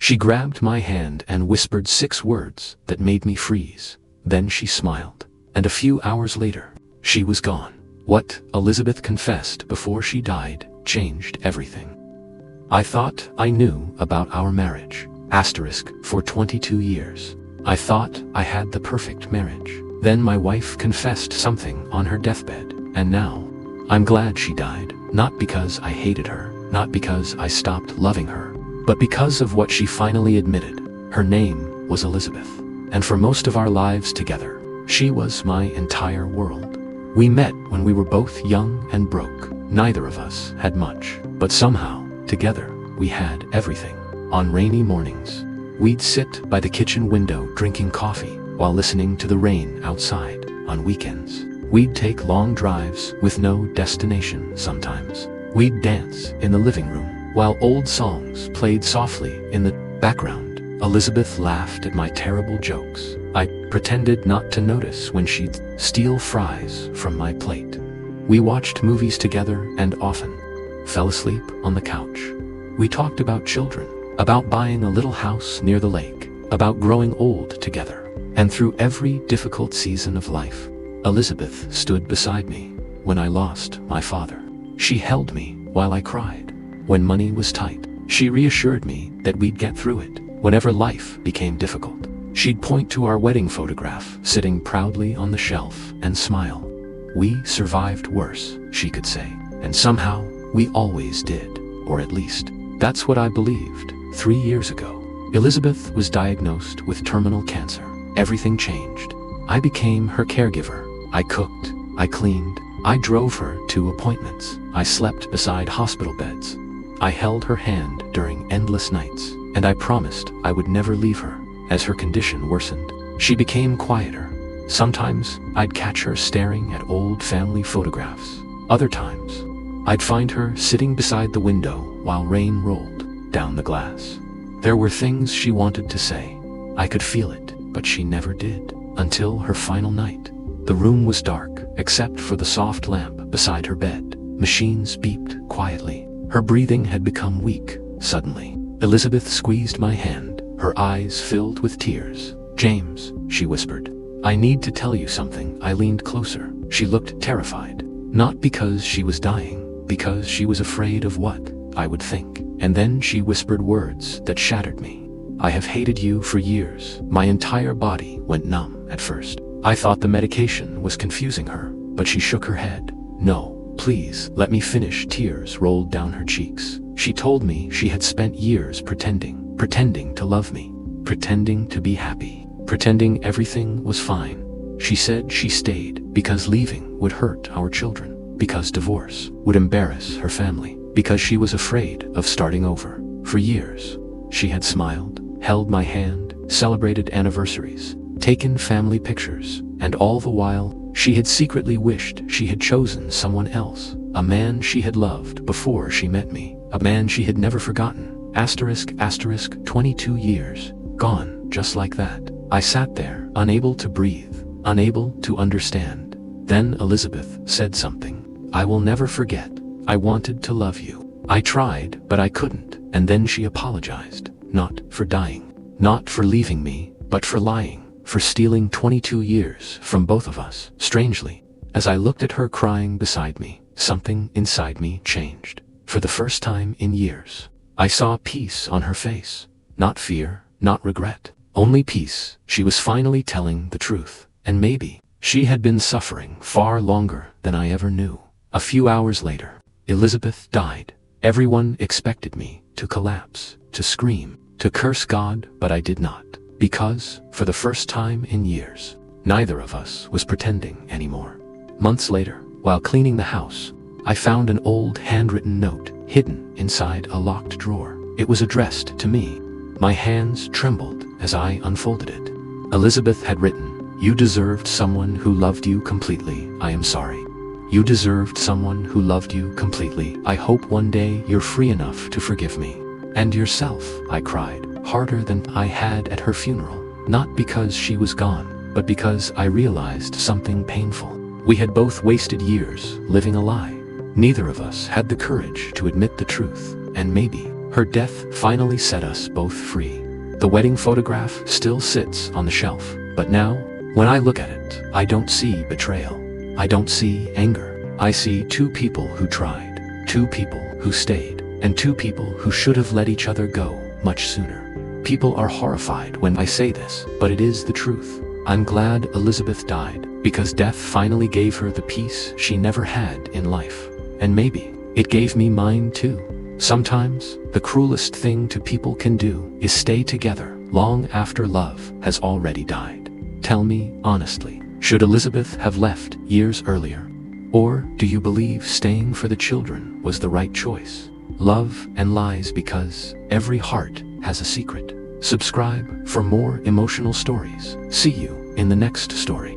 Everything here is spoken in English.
She grabbed my hand and whispered 6 words that made me freeze. Then she smiled. And a few hours later, she was gone. What Elizabeth confessed before she died changed everything. I thought I knew about our marriage. For 22 years. I thought I had the perfect marriage. Then my wife confessed something on her deathbed, and now, I'm glad she died, not because I hated her, not because I stopped loving her, but because of what she finally admitted. Her name was Elizabeth, and for most of our lives together, she was my entire world. We met when we were both young and broke. Neither of us had much, but somehow, together, we had everything. On rainy mornings, we'd sit by the kitchen window drinking coffee while listening to the rain outside. On weekends, we'd take long drives with no destination sometimes. We'd dance in the living room while old songs played softly in the background. Elizabeth laughed at my terrible jokes. I pretended not to notice when she'd steal fries from my plate. We watched movies together and often fell asleep on the couch. We talked about children, about buying a little house near the lake, about growing old together. And through every difficult season of life, Elizabeth stood beside me. When I lost my father, she held me while I cried. When money was tight, she reassured me that we'd get through it. Whenever life became difficult, she'd point to our wedding photograph sitting proudly on the shelf and smile. We survived worse, she could say, and somehow we always did, or at least, that's what I believed. 3 years ago, Elizabeth was diagnosed with terminal cancer. Everything changed. I became her caregiver. I cooked, I cleaned, I drove her to appointments. I slept beside hospital beds. I held her hand during endless nights, and I promised I would never leave her. As her condition worsened, she became quieter. Sometimes, I'd catch her staring at old family photographs. Other times, I'd find her sitting beside the window while rain rolled down the glass. There were things she wanted to say. I could feel it, but she never did. Until her final night. The room was dark, except for the soft lamp beside her bed. Machines beeped quietly. Her breathing had become weak. Suddenly, Elizabeth squeezed my hand, her eyes filled with tears. "James," she whispered, "I need to tell you something." I leaned closer. She looked terrified. Not because she was dying, because she was afraid of what I would think. And then she whispered words that shattered me. "I have hated you for years." My entire body went numb at first. I thought the medication was confusing her, but she shook her head. "No, please, let me finish." Tears rolled down her cheeks. She told me she had spent years pretending to love me, pretending to be happy, pretending everything was fine. She said she stayed because leaving would hurt our children, because divorce would embarrass her family, because she was afraid of starting over. For years, she had smiled, held my hand, celebrated anniversaries, taken family pictures, and all the while, she had secretly wished she had chosen someone else, a man she had loved before she met me, a man she had never forgotten. 22 years, gone just like that. I sat there, unable to breathe, unable to understand. Then Elizabeth said something I will never forget. "I wanted to love you. I tried, but I couldn't." And then she apologized, not for dying, not for leaving me, but for lying, for stealing 22 years from both of us. Strangely, as I looked at her crying beside me, something inside me changed. For the first time in years, I saw peace on her face. Not fear, not regret, only peace. She was finally telling the truth, and maybe she had been suffering far longer than I ever knew. A few hours later, Elizabeth died. Everyone expected me to collapse, to scream, to curse God, but I did not. Because, for the first time in years, neither of us was pretending anymore. Months later, while cleaning the house, I found an old handwritten note hidden inside a locked drawer. It was addressed to me. My hands trembled as I unfolded it. Elizabeth had written, "You deserved someone who loved you completely. I am sorry. You deserved someone who loved you completely. I hope one day you're free enough to forgive me." "And yourself," I cried, harder than I had at her funeral. Not because she was gone, but because I realized something painful. We had both wasted years living a lie. Neither of us had the courage to admit the truth, and maybe Her death finally set us both free. The wedding photograph still sits on the shelf, but now, when I look at it, I don't see betrayal. I don't see anger. I see two people who tried, two people who stayed, and two people who should have let each other go much sooner. People are horrified when I say this, but it is the truth. I'm glad Elizabeth died, because death finally gave her the peace she never had in life. And maybe it gave me mine too. Sometimes, the cruelest thing two people can do is stay together long after love has already died. Tell me honestly, should Elizabeth have left years earlier? Or do you believe staying for the children was the right choice? Love and lies, because every heart has a secret. Subscribe for more emotional stories. See you in the next story.